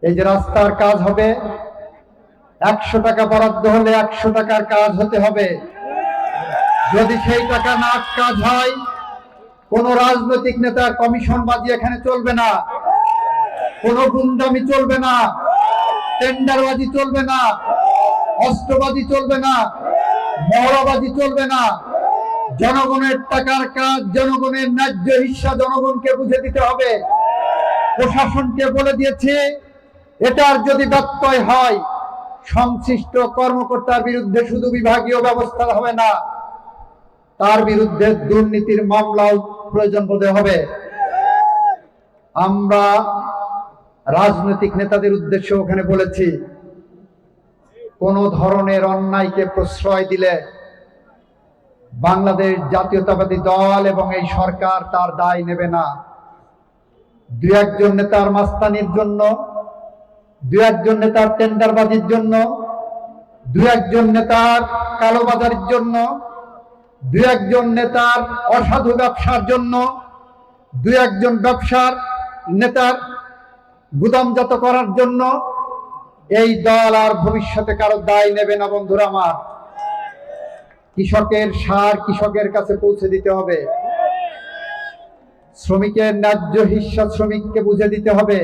এই যে রাস্তার কাজ হবে, 100 টাকা বরাদ্দ হলে 100 টাকার কাজ হতে হবে। যদি সেই টাকা না কাজ হয়, কোন রাজনৈতিক নেতার কমিশনবাজি এখানে চলবে না, কোন গুন্ডামি চলবে না, টেন্ডারবাজি চলবে না, অস্ত্রবাজি চলবে না, মহড়াবাজি চলবে না। জনগণের টাকার কাজ, জনগণের ন্যায্য হিস্সা জনগণকে বুঝে দিতে হবে। প্রশাসনকে বলে দিয়েছে, এটার যদি ব্যত্যয় হয়, সংশ্লিষ্ট কর্মকর্তার বিরুদ্ধে শুধু বিভাগীয় ব্যবস্থা হবে না, তার বিরুদ্ধে দুর্নীতির মামলাও প্রয়োজন বোধ হবে। আমরা রাজনৈতিক নেতাদের উদ্দেশ্যে ওখানে বলেছি, কোন ধরনের অন্যায়কে প্রশ্রয় দিলে বাংলাদেশ জাতীয়তাবাদী দল এবং এই সরকার তার দায় নেবে না। দু একজন নেতার মাস্তানির জন্য, দু একজন নেতার টেন্ডারবাজির জন্য, দু একজন নেতার কালোবাজারির জন্য, দু একজন নেতার অসাধু ব্যবসার জন্য, দু একজন ব্যবসার নেতার গুদামজাত করার জন্য এই দল আর ভবিষ্যতে কারো দায় নেবে না। বন্ধুরা আমার, কৃষকের সার কৃষকের কাছে পৌঁছে দিতে হবে, শ্রমিকের ন্যায্য হিস্সা শ্রমিককে বুঝে দিতে হবে,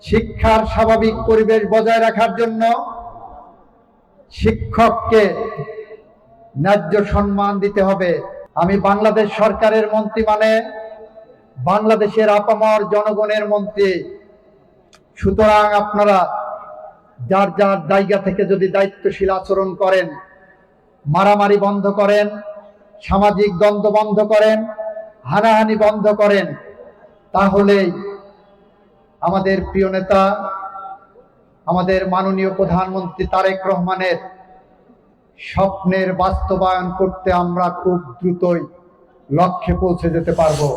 শিক্ষার স্বাভাবিক পরিবেশ বজায় রাখার জন্য শিক্ষককে ন্যায্য সম্মান দিতে হবে। আমি বাংলাদেশ সরকারের মন্ত্রী মানে বাংলাদেশের আপামর জনগণের মন্ত্রী। সুতরাং আপনারা যার যার জায়গা থেকে যদি দায়িত্বশীল আচরণ করেন, মারামারি বন্ধ করেন, সামাজিক দ্বন্দ্ব বন্ধ করেন, হানাহানি বন্ধ করেন, তাহলেই আমাদের প্রিয় নেতা, আমাদের মাননীয় প্রধানমন্ত্রী তারেক রহমানের স্বপ্নের বাস্তবায়ন করতে আমরা খুব দ্রুতই লক্ষ্যে পৌঁছে যেতে পারবো।